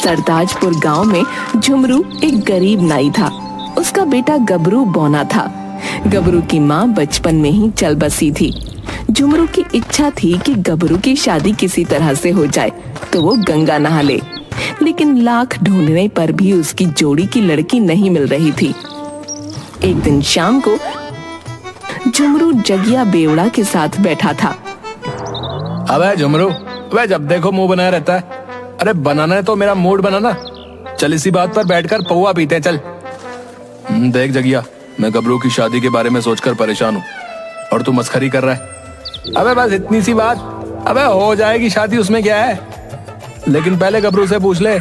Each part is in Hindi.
सरताजपुर गांव में झुमरू एक गरीब नाई था। उसका बेटा गबरू बौना था। गबरू की माँ बचपन में ही चल बसी थी। झुमरू की इच्छा थी कि गबरू की शादी किसी तरह से हो जाए तो वो गंगा नहा ले, लेकिन लाख ढूंढने पर भी उसकी जोड़ी की लड़की नहीं मिल रही थी। एक दिन शाम को झुमरू जगिया बेवड़ा के साथ बैठा था। अबे झुमरू, वह जब देखो मुंह बनाया रहता है। अरे बनाना है तो मेरा मूड बनाना। चल इसी बात पर बैठकर पौवा पीते हैं, चल। देख जगिया, मैं गबरू की शादी के बारे में सोचकर परेशान हूँ और तू मस्खरी कर रहा है। अबे बस इतनी सी बात, अबे हो जाएगी शादी, उसमें क्या है। लेकिन पहले गबरू से पूछ ले,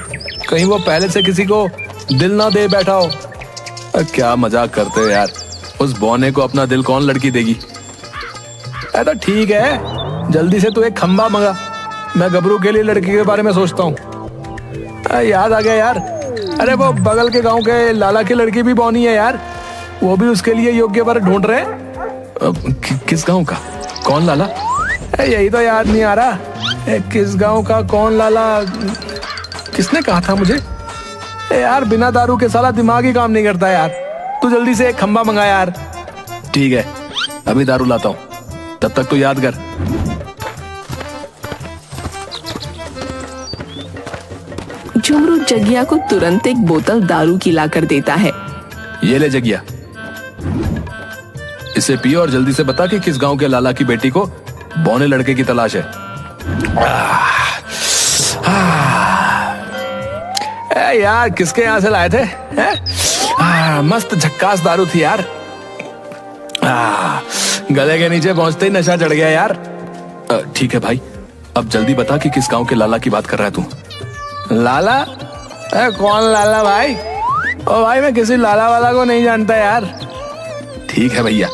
कहीं वो पहले से किसी को दिल ना दे बैठा हो। क्या मजाक करते हो यार, उस बौने को अपना दिल कौन लड़की देगी। तो ठीक है, जल्दी से तू एक खंबा मंगा, मैं गबरू के लिए लड़की के बारे में सोचता हूँ। याद आ गया यार, अरे वो बगल के गांव के लाला की लड़की भी बौनी है यार, वो भी उसके लिए योग्य वर ढूंढ रहे हैं। किस गांव का, कौन लाला? यही तो याद नहीं आ रहा, किस गांव का कौन लाला, किसने कहा था मुझे यार। बिना दारू के साला दिमाग ही काम नहीं करता यार। तू जल्दी से एक खंबा मंगा यार। ठीक है, अभी दारू लाता हूँ, तब तक तू याद कर। झुमरू जगिया को तुरंत एक बोतल दारू की लाकर देता है। ये ले जगिया, इसे पियो और जल्दी से बता कि किस गांव के लाला की बेटी को बौने लड़के की तलाश है। यार किसके यहाँ से लाए थे? मस्त झक्कास दारू थी यार। गले के नीचे पहुंचते ही नशा चढ़ गया यार। ठीक है भाई, अब जल्दी बता कि किस गांव के लाला की बात कर रहा है तू। लाला? कौन लाला भाई? ओ भाई, मैं किसी लाला वाला को नहीं जानता यार। ठीक है भैया,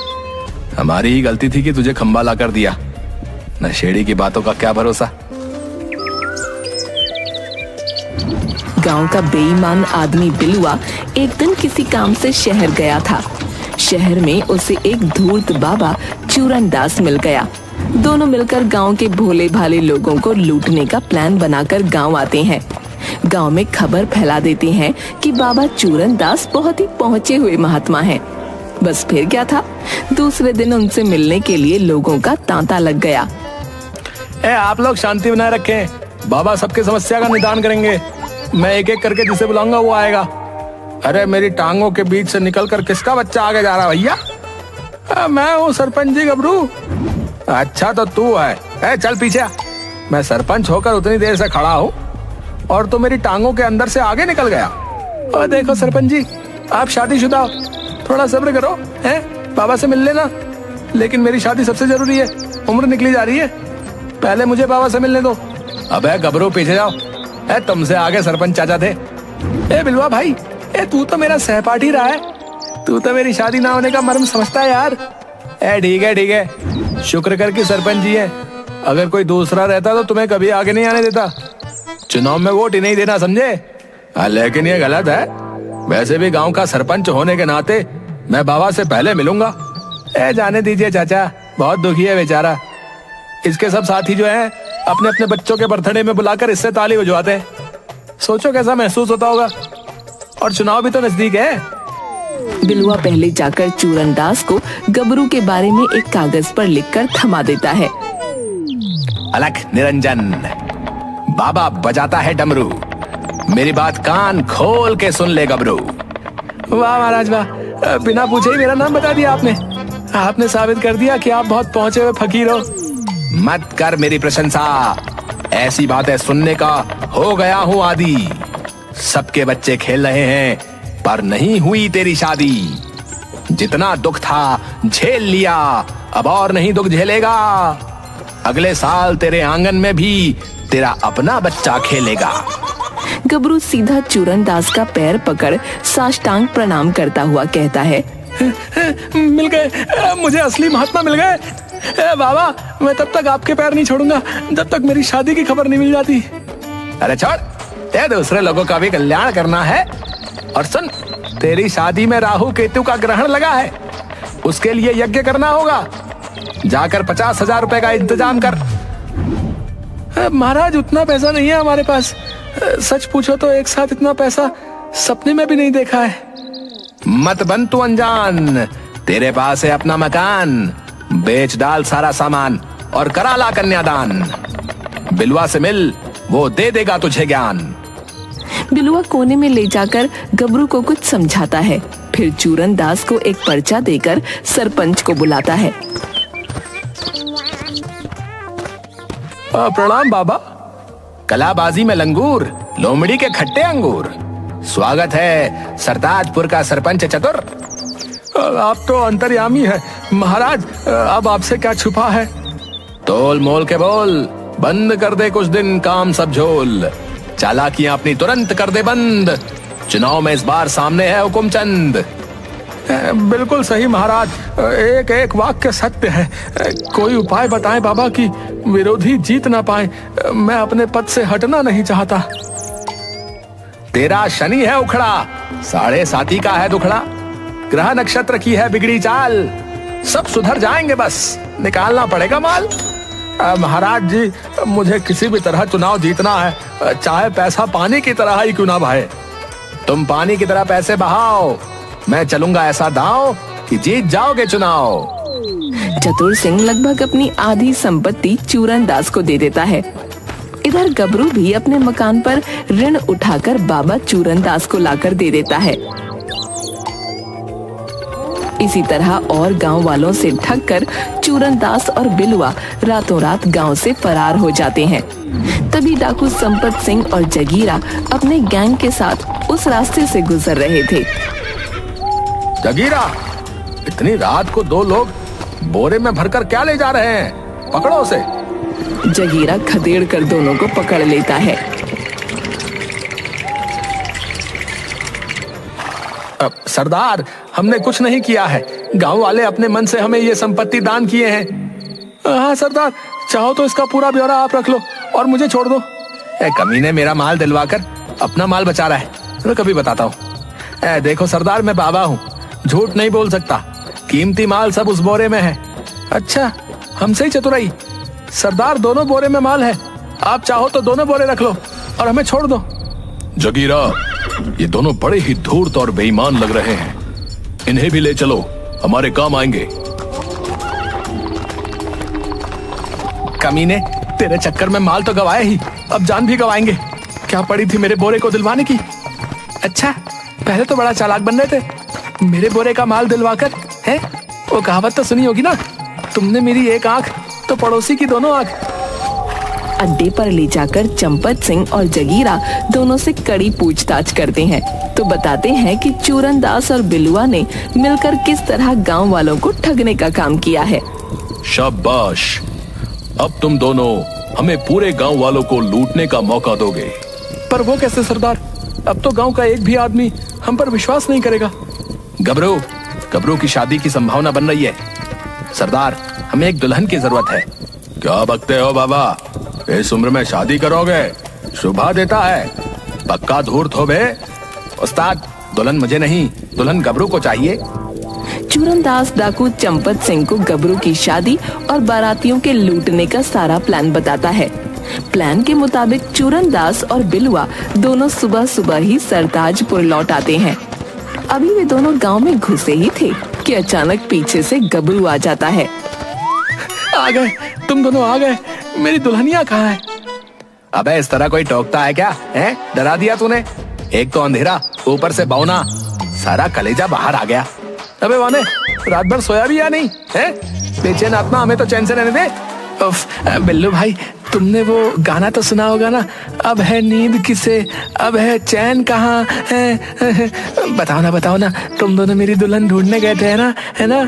हमारी ही गलती थी कि तुझे खंबा लाकर दिया। नशेड़ी की बातों का क्या भरोसा। गांव का बेईमान आदमी बिलुआ एक दिन किसी काम से शहर गया था। शहर में उसे एक धूर्त बाबा चूरनदास मिल गया। दोनों मिलकर गांव के भोले भाले लोगों को लूटने का प्लान बनाकर गांव आते हैं। गांव में खबर फैला देते हैं कि बाबा चूरनदास बहुत ही पहुंचे हुए महात्मा हैं। बस फिर क्या था, दूसरे दिन उनसे मिलने के लिए लोगों का तांता लग गया। आप लोग शांति बनाए रखें, बाबा सबके समस्या का निदान करेंगे। मैं एक एक करके जिसे बुलाऊंगा वो आएगा। अरे मेरी टांगों के बीच से निकलकर किसका बच्चा आगे जा रहा भैया? मैं हूँ सरपंच जी गबरू। अच्छा तो तू है, चल पीछे आ। मैं सरपंच होकर उतनी देर से खड़ा हूँ और तो मेरी टांगों के अंदर से आगे निकल गया। और देखो सरपंच जी, आप शादीशुदा हो, थोड़ा सब्र करो, हैं? बाबा से मिल लेना। लेकिन मेरी शादी सबसे जरूरी है, उम्र निकली जा रही है, पहले मुझे बाबा से मिलने दो। अबे गबरू पीछे जाओ, तुमसे आगे सरपंच चाचा थे। बिलवा भाई, तू तो मेरा सहपाठी रहा है, तू तो मेरी शादी ना होने का मर्म समझता है यार। ठीक है, शुक्र कर कि सरपंच जी है, अगर कोई दूसरा रहता तो तुम्हें कभी आगे नहीं आने देता। चुनाव में वोट ही नहीं देना, समझे? लेकिन ये गलत है। वैसे भी गांव का सरपंच होने के नाते मैं बाबा से पहले मिलूंगा। जाने दीजिए चाचा, बहुत दुखी है बेचारा। इसके सब साथी जो हैं अपने अपने बच्चों के बर्थडे में बुलाकर इससे ताली बजवाते हैं। सोचो कैसा महसूस होता होगा। और चुनाव भी तो नजदीक है। बिलुआ पहले जाकर चूरनदास को गबरू के बारे में एक कागज पर लिखकर थमा देता है। अलख निरंजन, बाबा बजाता है डमरू, मेरी बात कान खोल के सुन ले गबरू। वाह महाराज वाह, बिना पूछे ही मेरा नाम बता दिया आपने। आपने साबित कर दिया कि आप बहुत पहुंचे हुए फकीर हो। मत कर मेरी प्रशंसा, ऐसी बातें सुनने का हो गया हूँ आदी। सबके बच्चे खेल रहे हैं पर नहीं हुई तेरी शादी। जितना दुख था झेल लिया, अब और नहीं दुख झेलेगा। अगले साल तेरे आंगन में भी तेरा अपना बच्चा खेलेगा। गबरू सीधा चूरनदास का पैर पकड़ साष्टांग प्रणाम करता हुआ कहता है, मिल गए, मुझे असली महात्मा मिल गए। बाबा, मैं तब तक आपके पैर नहीं छोड़ूंगा जब तक मेरी शादी की खबर नहीं मिल जाती। अरे छोड़, ते दूसरे लोगों का भी कल्याण करना है। और सुन, तेरी शादी में राहु केतु का ग्रहण लगा है, उसके लिए यज्ञ करना होगा। जाकर 50,000 रुपए का इंतजाम कर। महाराज, उतना पैसा नहीं है हमारे पास, सच पूछो तो एक साथ इतना पैसा सपने में भी नहीं देखा है। मत बन तू अनजान, तेरे पास है अपना मकान, बेच डाल सारा सामान और करा ला कन्यादान। बिलुआ से मिल, वो दे देगा तुझे ज्ञान। बिलुआ कोने में ले जाकर गबरू को कुछ समझाता है, फिर चूरन दास को एक पर्चा देकर सरपंच को बुलाता है। प्रणाम बाबा। कलाबाजी में लंगूर, लोमड़ी के खट्टे अंगूर। स्वागत है सरताजपुर का सरपंच चतुर। आप तो अंतर्यामी है महाराज, अब आपसे क्या छुपा है। तोल मोल के बोल, बंद कर दे कुछ दिन काम सब झोल। चालाकियां अपनी तुरंत कर दे बंद, चुनाव में इस बार सामने है हुकुमचंद। बिल्कुल सही महाराज, एक एक वाक्य सत्य है। कोई उपाय बताएं बाबा कि विरोधी जीत ना पाए। मैं अपने पद से हटना नहीं चाहता। तेरा शनि है उखड़ा, 7.5 का है दुखड़ा। ग्रह नक्षत्र की है बिगड़ी चाल, सब सुधर जाएंगे बस निकालना पड़ेगा माल। महाराज जी, मुझे किसी भी तरह चुनाव जीतना है, चाहे पैसा पानी की तरह ही क्यों ना बहे। तुम पानी की तरह पैसे बहाओ, मैं चलूंगा ऐसा दांव कि जीत जाओगे चुनाव। चतुर सिंह लगभग अपनी आधी संपत्ति चूरन दास को दे देता है। इधर गबरू भी अपने मकान पर ऋण उठाकर बाबा चूरन दास को लाकर दे देता है। इसी तरह और गांव वालों से ठग कर चूरन दास और बिलुआ रातों रात गांव से फरार हो जाते हैं। तभी डाकू संपत सिंह और जगीरा अपने गैंग के साथ उस रास्ते से गुजर रहे थे। जगीरा, इतनी रात को 2 लोग बोरे में भरकर क्या ले जा रहे हैं? पकड़ो उसे। जगीरा खदेड़ कर दोनों को पकड़ लेता है। सरदार, हमने कुछ नहीं किया है, गांव वाले अपने मन से हमें ये संपत्ति दान किए हैं। हाँ सरदार, चाहो तो इसका पूरा ब्यौरा आप रख लो और मुझे छोड़ दो। कमीने मेरा माल दिलवाकर अपना माल बचा रहा है। तो कभी बताता हूँ। देखो सरदार, मैं बाबा हूँ, झूठ नहीं बोल सकता। कीमती माल सब उस बोरे में है। अच्छा, हमसे ही चतुराई। सरदार, दोनों बोरे में माल है, आप चाहो तो दोनों बोरे रख लो और हमें छोड़ दो। जगीरा, ये दोनों बड़े ही धूर्त और बेईमान लग रहे हैं, इन्हें भी ले चलो, हमारे काम आएंगे। कमीने, तेरे चक्कर में माल तो गवाए ही, अब जान भी गवाएंगे। क्या पड़ी थी मेरे बोरे को दिलवाने की? अच्छा, पहले तो बड़ा चालाक बन रहे थे, मेरे बोरे का माल दिलवाकर है। वो कहावत तो सुनी होगी ना, तुमने मेरी एक आंख तो पड़ोसी की दोनों आंख। अड्डे पर ले जाकर चंपत सिंह और जगीरा दोनों से कड़ी पूछताछ करते हैं, तो बताते हैं कि चूरन दास और बिलुआ ने मिलकर किस तरह गांव वालों को ठगने का काम किया है। शाबाश, अब तुम दोनों हमें पूरे गांव वालों को लूटने का मौका दोगे। पर वो कैसे सरदार? अब तो गांव का एक भी आदमी हम पर विश्वास नहीं करेगा। गबरू की शादी की संभावना बन रही है। सरदार, हमें एक दुल्हन की जरूरत है। क्या बकते हो बाबा, इस उम्र में शादी करोगे? शुभा देता है, पक्का धूर्त हो बे। उस्ताद, दुल्हन मुझे नहीं, दुल्हन गबरू को चाहिए। चूरन दास डाकू चंपत सिंह को गबरू की शादी और बारातियों के लूटने का सारा प्लान बताता है। प्लान के मुताबिक चूरन दास और बिलुआ दोनों सुबह सुबह ही सरताजपुर लौट आते हैं। अभी वे दोनों गांव में घुसे ही थे कि अचानक पीछे से गबरू आ जाता है। आ गए, तुम दोनों आ गए, मेरी दुल्हनिया कहाँ है? अबे इस तरह कोई टोकता है क्या? हैं? डरा दिया तूने। एक तो अंधेरा, ऊपर से बौना, सारा कलेजा बाहर आ गया। अबे वाने, रात भर सोया भी या नहीं है? बेचैन आत्मा, हमें तो चैन से रहने दे। बिल्लू भाई, तुमने वो गाना तो सुना होगा ना, अब है नींद किसे, अब है चैन कहाँ है? बताओ ना, तुम दोनों मेरी दुल्हन ढूंढने गए थे है ना?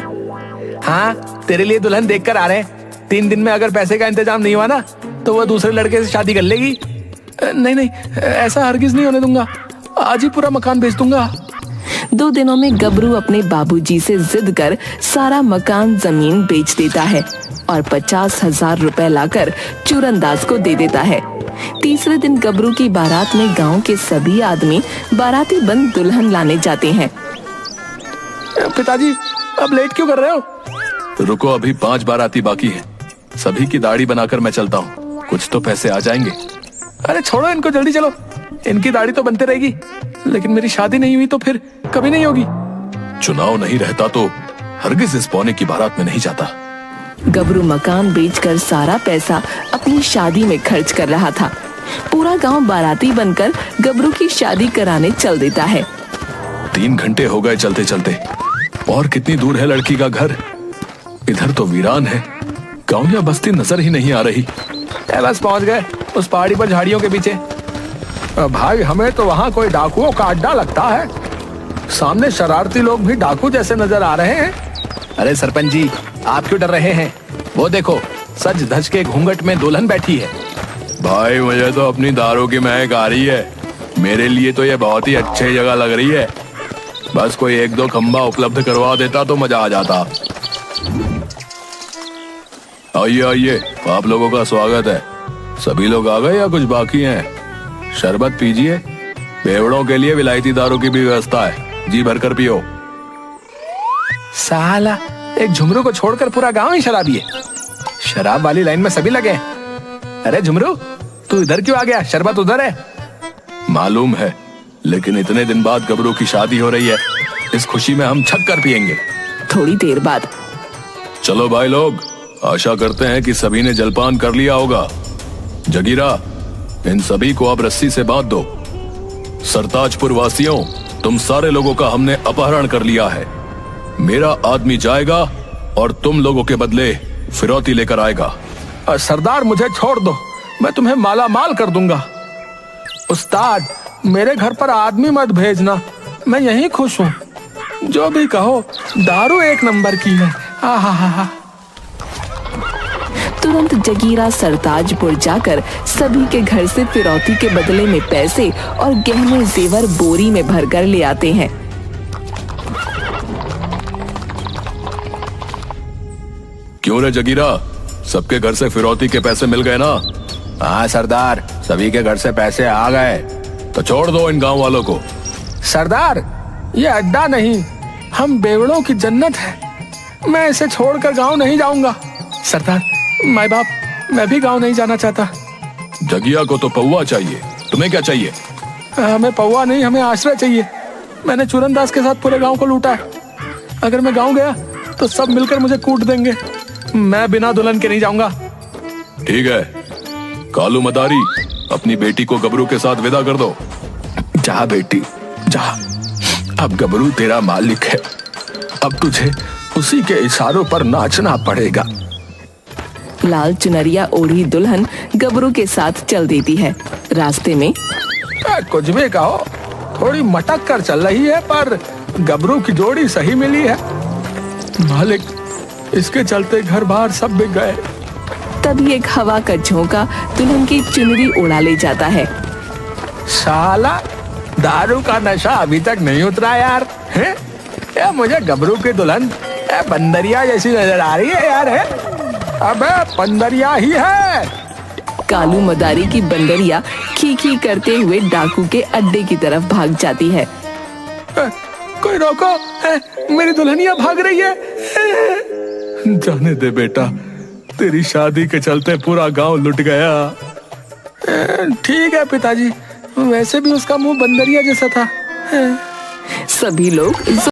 हाँ, तेरे लिए दुल्हन देख कर आ रहे हैं। 3 दिन में अगर पैसे का इंतजाम नहीं हुआ ना, तो वो दूसरे लड़के से शादी कर लेगी। नहीं, ऐसा हरगिज नहीं होने दूंगा, आज ही पूरा मकान बेच दूंगा। 2 दिनों में गबरू अपने बाबूजी से जिद कर सारा मकान जमीन बेच देता है और 50,000 रुपए लाकर चूरन दास को दे देता है। तीसरे दिन गबरू की बारात में गांव के सभी आदमी बाराती बंद दुल्हन लाने जाते हैं। पिताजी, अब लेट क्यों कर रहे हो? रुको, अभी 5 बाराती बाकी है, सभी की दाढ़ी बनाकर मैं चलता हूँ, कुछ तो पैसे आ जाएंगे। अरे छोड़ो इनको, जल्दी चलो। इनकी दाढ़ी तो बनते रहेगी, लेकिन मेरी शादी नहीं हुई तो फिर कभी नहीं होगी। चुनाव नहीं रहता तो हरगिज इस पौने की बारात में नहीं जाता। गबरू मकान बेचकर सारा पैसा अपनी शादी में खर्च कर रहा था। पूरा गांव बाराती बनकर गबरू की शादी कराने चल देता है। 3 घंटे हो गए चलते चलते। और कितनी दूर है लड़की का घर? इधर तो वीरान है, गांव या बस्ती नजर ही नहीं आ रही। बस पहुंच गए उस पहाड़ी पर झाड़ियों के पीछे। भाई हमें तो वहाँ कोई डाकुओं का अड्डा लगता है। सामने शरारती लोग भी डाकू जैसे नजर आ रहे हैं। अरे सरपंच जी, आप क्यों डर रहे हैं? वो देखो, सज धज के घूंघट में दुल्हन बैठी है। भाई मुझे तो अपनी दारू की महक आ रही है। मेरे लिए तो ये बहुत ही अच्छी जगह लग रही है। बस कोई 1-2 खंबा उपलब्ध करवा देता तो मजा आ जाता। आइए आइए, आप लोगों का स्वागत है। सभी लोग आ गए या कुछ बाकी हैं? शरबत पीजिए। बेवड़ों के लिए विलायती दारू की भी व्यवस्था है, जी भरकर पियो। साला, एक झुमरू को छोड़कर पूरा गांव ही शराबी है। शराब वाली लाइन में सभी लगे। अरे झुमरू, तू इधर क्यों आ गया? शरबत उधर है। मालूम है, लेकिन इतने दिन बाद गबरू की शादी हो रही है, इस खुशी में हम छक कर पियेंगे। थोड़ी देर बाद चलो भाई लोग, आशा करते हैं कि सभी ने जलपान कर लिया होगा। जगीरा, इन सभी को अब रस्सी से बांध दो। सरताजपुर वासियों, तुम सारे लोगों का हमने अपहरण कर लिया है। मेरा आदमी जाएगा और तुम लोगों के बदले फिरौती लेकर आएगा। सरदार मुझे छोड़ दो, मैं तुम्हें माला माल कर दूंगा। उस्ताद, मेरे घर पर आदमी मत भेजना, मैं यहीं खुश हूँ। जो भी कहो, दारू 1 नंबर की है। आहा। तुरंत जगीरा सरताजपुर जाकर सभी के घर से फिरौती के बदले में पैसे और गहने जेवर बोरी में भरकर ले आते हैं। क्यों रे जगीरा, सबके घर से फिरौती के पैसे मिल गए ना? हाँ सरदार, सभी के घर से पैसे आ गए। तो छोड़ दो इन गांव वालों को। सरदार, ये अड्डा नहीं, हम बेवड़ों की जन्नत है। मैं इसे छोड़कर गांव नहीं जाऊंगा। सरदार, माँ बाप, मैं भी गांव नहीं जाना चाहता। जगिया को तो पौवा चाहिए, तुम्हें क्या चाहिए? हमें पौवा नहीं, हमें आश्रय चाहिए। मैंने चूरनदास के साथ पूरे गांव को लूटा है। अगर मैं गांव गया तो सब मिलकर मुझे कूट देंगे। मैं बिना दुल्हन के नहीं जाऊंगा। ठीक है, कालू मदारी, अपनी बेटी को गबरू के साथ विदा कर दो। जा बेटी जा, अब गबरू तेरा मालिक है। अब तुझे उसी के इशारों पर नाचना पड़ेगा। लाल चुनरिया ओढ़ी दुल्हन गबरू के साथ चल देती है। रास्ते में कुछ भी कहो, थोड़ी मटक कर चल रही है, पर गबरू की जोड़ी सही मिली है। मालिक, इसके चलते घर बार सब बिक गए। तभी एक हवा का झोंका दुल्हन की चुनरी उड़ा ले जाता है। साला, दारू का नशा अभी तक नहीं उतरा यार। हैं? या मुझे गबरू की दुल्हन बंदरिया जैसी नजर आ रही है यार। है? अबे बंदरिया ही है। कालू मदारी की बंदरिया खी करते हुए डाकू के अड्डे की तरफ भाग जाती है। कोई रोको, मेरी दुल्हनिया भाग रही है। जाने दे बेटा, तेरी शादी के चलते पूरा गांव लुट गया। ठीक है पिताजी, वैसे भी उसका मुंह बंदरिया जैसा था। सभी लोग